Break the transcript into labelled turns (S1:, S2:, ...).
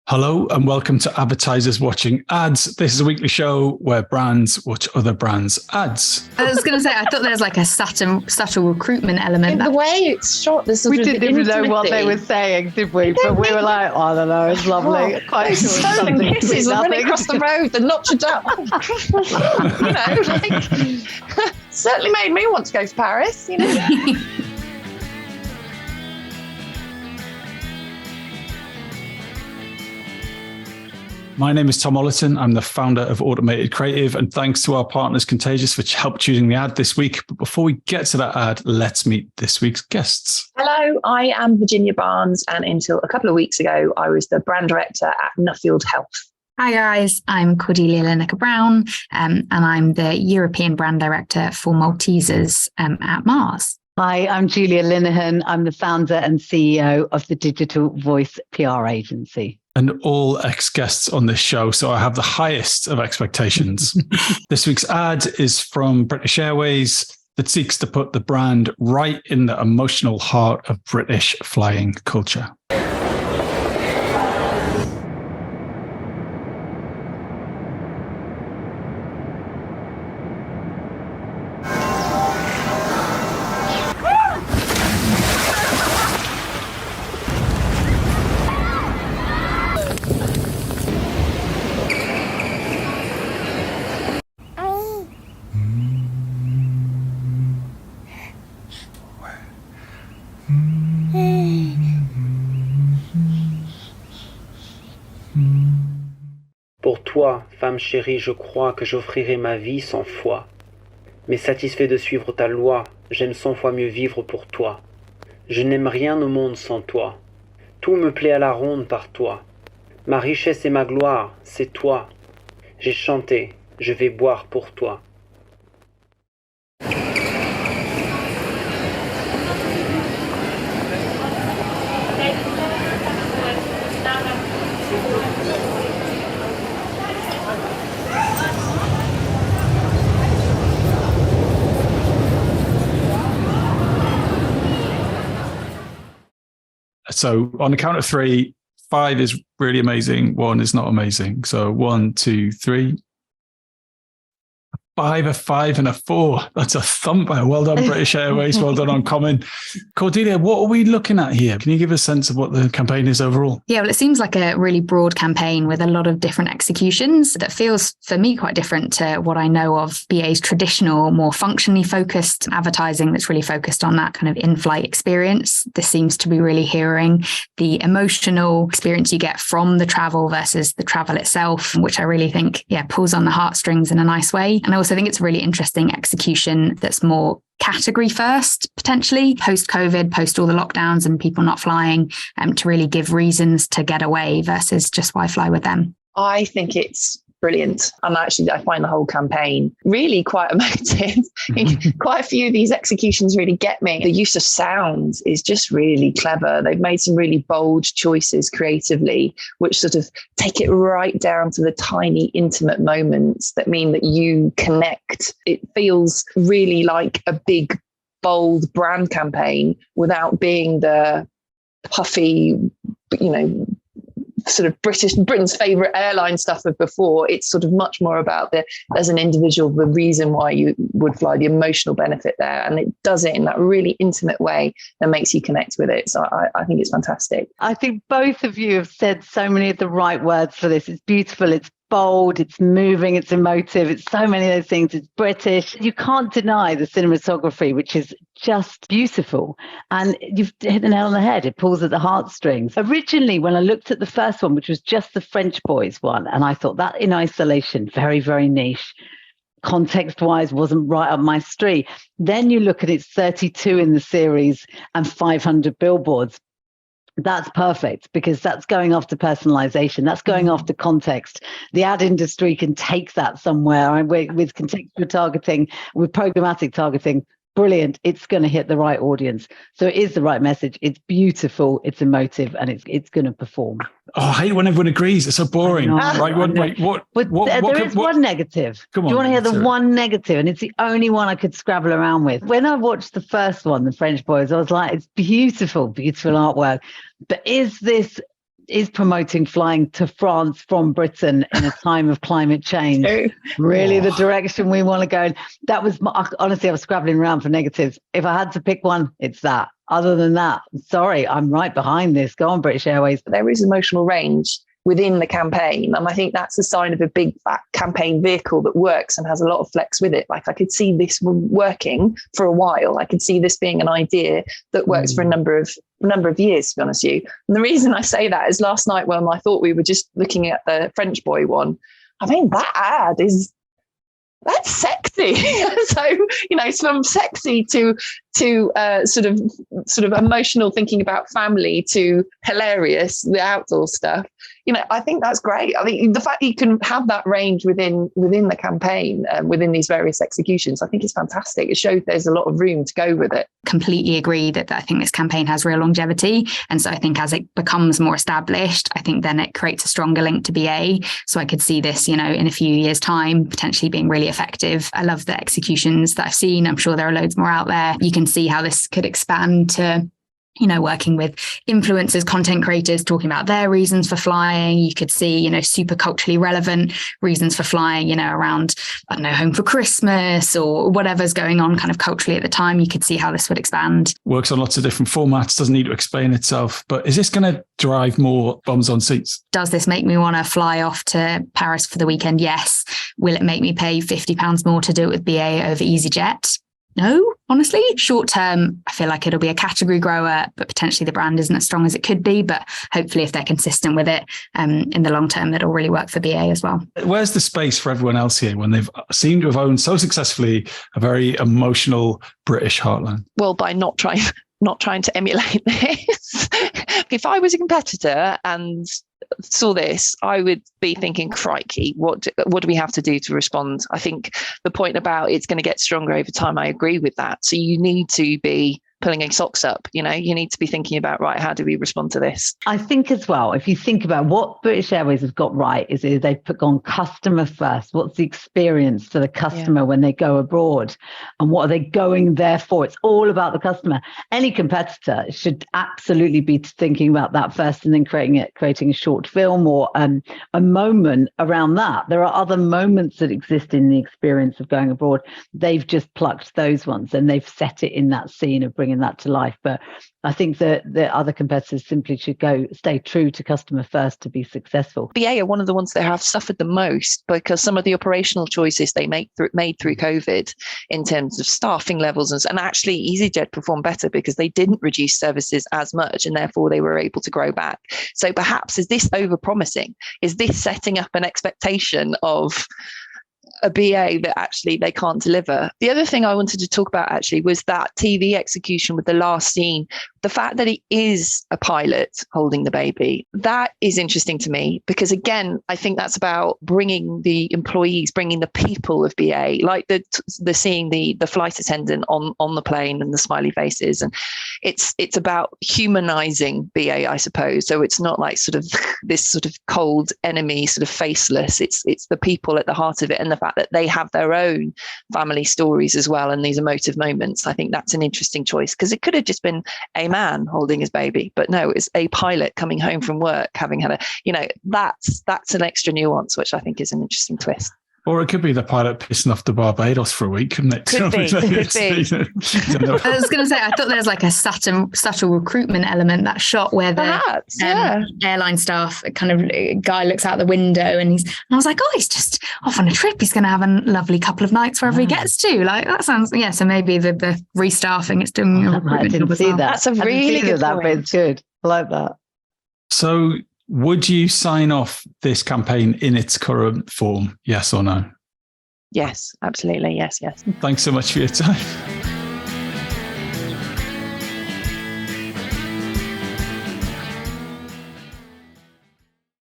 S1: Hello and welcome to Advertisers Watching Ads. This is a weekly show where brands watch other brands' ads.
S2: I was going to say, I thought there was like a subtle recruitment element.
S3: The way it's shot, this
S4: we didn't even know what they were saying, did we? But we were like, oh, I don't know, it's lovely.
S3: Quite sure stolen kisses are running across the road, the Notre Dame. Certainly made me want to go to Paris,
S1: My name is Tom Ollerton. I'm the founder of Automated Creative, and thanks to our partners Contagious for help choosing the ad this week. But before we get to that ad, let's meet this week's guests.
S3: Hello, I am Virginia Barnes, and until a couple of weeks ago, I was the brand director at Nuffield Health.
S2: Hi guys, I'm Cordelia Linacre-Brown, and I'm the European brand director for Maltesers at Mars.
S4: Hi, I'm Julia Linehan. I'm the founder and CEO of the Digital Voice PR agency.
S1: And all ex-guests on this show, so I have the highest of expectations. This week's ad is from British Airways that seeks to put the brand right in the emotional heart of British flying culture.
S5: Pour toi, femme chérie, je crois que j'offrirai ma vie 100 fois. Mais satisfait de suivre ta loi, j'aime 100 fois mieux vivre pour toi. Je n'aime rien au monde sans toi. Tout me plaît à la ronde par toi. Ma richesse et ma gloire, c'est toi. J'ai chanté, je vais boire pour toi.
S1: So on the count of 3, 5 is really amazing. 1 is not amazing. So 1, 2, 3. 5, a 5 and a 4. That's a thumper. Well done, British Airways. Well done, Uncommon. Cordelia, what are we looking at here? Can you give a sense of what the campaign is overall?
S2: Yeah, well, it seems like a really broad campaign with a lot of different executions that feels, for me, quite different to what I know of BA's traditional, more functionally focused advertising that's really focused on that kind of in-flight experience. This seems to be really hearing the emotional experience you get from the travel versus the travel itself, which I really think, pulls on the heartstrings in a nice way. And I also think it's a really interesting execution that's more category first, potentially post-COVID, post all the lockdowns and people not flying, to really give reasons to get away versus just why fly with them.
S3: I think it's brilliant. And actually, I find the whole campaign really quite emotive. Quite a few of these executions really get me. The use of sound is just really clever. They've made some really bold choices creatively, which sort of take it right down to the tiny, intimate moments that mean that you connect. It feels really like a big, bold brand campaign without being the puffy, sort of Britain's favourite airline stuff of before. It's sort of much more about as an individual, the reason why you would fly, the emotional benefit there. And it does it in that really intimate way that makes you connect with it. So I think it's fantastic.
S4: I think both of you have said so many of the right words for this. It's beautiful. It's bold, it's moving, it's emotive, it's so many of those things. It's British. You can't deny the cinematography, which is just beautiful. And you've hit the nail on the head. It pulls at the heartstrings. Originally, when I looked at the first one, which was just the French boys one, and I thought that in isolation, very, very niche. Context-wise, wasn't right up my street. Then you look at it's 32 in the series and 500 billboards. That's perfect because that's going after personalization. That's going after context. The ad industry can take that somewhere with contextual targeting, with programmatic targeting. Brilliant. It's going to hit the right audience. So it is the right message. It's beautiful. It's emotive, and it's going to perform.
S1: Oh, I hate when everyone agrees. It's so boring. Right?
S4: There is one negative. Do you want to hear the one negative? And it's the only one I could scrabble around with. When I watched the first one, The French Boys, I was like, it's beautiful, beautiful artwork. But is this is promoting flying to France from Britain in a time of climate change really the direction we want to go? That was honestly, I was scrabbling around for negatives. If I had to pick one, it's that. Other than that, sorry, I'm right behind this. Go on, British Airways.
S3: There is emotional range within the campaign, and I think that's a sign of a big fat campaign vehicle that works and has a lot of flex with it. Like, I could see this working for a while. I could see this being an idea that works for a number of years, to be honest with you. And the reason I say that is last night when I thought we were just looking at the French boy one, I mean, that ad that's sexy. So, it's from sexy to sort of emotional, thinking about family, to hilarious, the outdoor stuff. I think that's great. I think the fact that you can have that range within the campaign, within these various executions, I think is fantastic. It shows there's a lot of room to go with it.
S2: Completely agree that I think this campaign has real longevity. And so I think as it becomes more established, I think then it creates a stronger link to BA. So I could see this, in a few years' time, potentially being really effective. I love the executions that I've seen. I'm sure there are loads more out there. You can see how this could expand to working with influencers, content creators, talking about their reasons for flying. You could see, super culturally relevant reasons for flying, around, I don't know, home for Christmas or whatever's going on kind of culturally at the time. You could see how this would expand.
S1: Works on lots of different formats, doesn't need to explain itself. But is this going to drive more bums on seats?
S2: Does this make me want to fly off to Paris for the weekend? Yes. Will it make me pay £50 more to do it with BA over EasyJet? No, honestly. Short term, I feel like it'll be a category grower, but potentially the brand isn't as strong as it could be. But hopefully if they're consistent with it in the long term, it'll really work for BA as well.
S1: Where's the space for everyone else here when they've seemed to have owned so successfully a very emotional British heartland?
S3: Well, by not trying to emulate this. If I was a competitor and saw this, I would be thinking, crikey, what do we have to do to respond? I think the point about it's going to get stronger over time, I agree with that. So you need to be pulling your socks up, you need to be thinking about, right, how do we respond to this?
S4: I think as well, if you think about what British Airways have got right, is they've gone customer first. What's the experience for the customer when they go abroad? And what are they going there for? It's all about the customer. Any competitor should absolutely be thinking about that first and then creating a short film or a moment around that. There are other moments that exist in the experience of going abroad. They've just plucked those ones and they've set it in that scene of bringing that to life. But I think that the other competitors simply should stay true to customer first to be successful.
S3: BA are one of the ones that have suffered the most because some of the operational choices they made through COVID in terms of staffing levels, and actually EasyJet performed better because they didn't reduce services as much and therefore they were able to grow back. So perhaps is this over-promising? Is this setting up an expectation of a BA that actually they can't deliver? The other thing I wanted to talk about actually was that TV execution with the last scene. The fact that it is a pilot holding the baby, that is interesting to me because, again, I think that's about bringing the employees, bringing the people of BA, like the seeing the flight attendant on the plane and the smiley faces. And it's about humanizing BA, I suppose. So it's not like sort of this sort of cold enemy, sort of faceless. It's the people at the heart of it, and the fact that they have their own family stories as well and these emotive moments. I think that's an interesting choice because it could have just been a man holding his baby, but no, it's a pilot coming home from work having had that's an extra nuance, which I think is an interesting twist.
S1: Or it could be the pilot pissing off to Barbados for a week, couldn't it?
S3: Could be.
S2: I was going to say, I thought there was like a subtle recruitment element, that shot where the airline staff kind of guy looks out the window and I was like, oh, he's just off on a trip. He's going to have a lovely couple of nights wherever he gets to. Like, that sounds, so maybe the restaffing, it's doing a recruitment job as well.
S3: That's a really good point.
S4: That bit's good. I like that.
S1: So would you sign off this campaign in its current form? Yes or no?
S3: Yes, absolutely. Yes.
S1: Thanks so much for your time.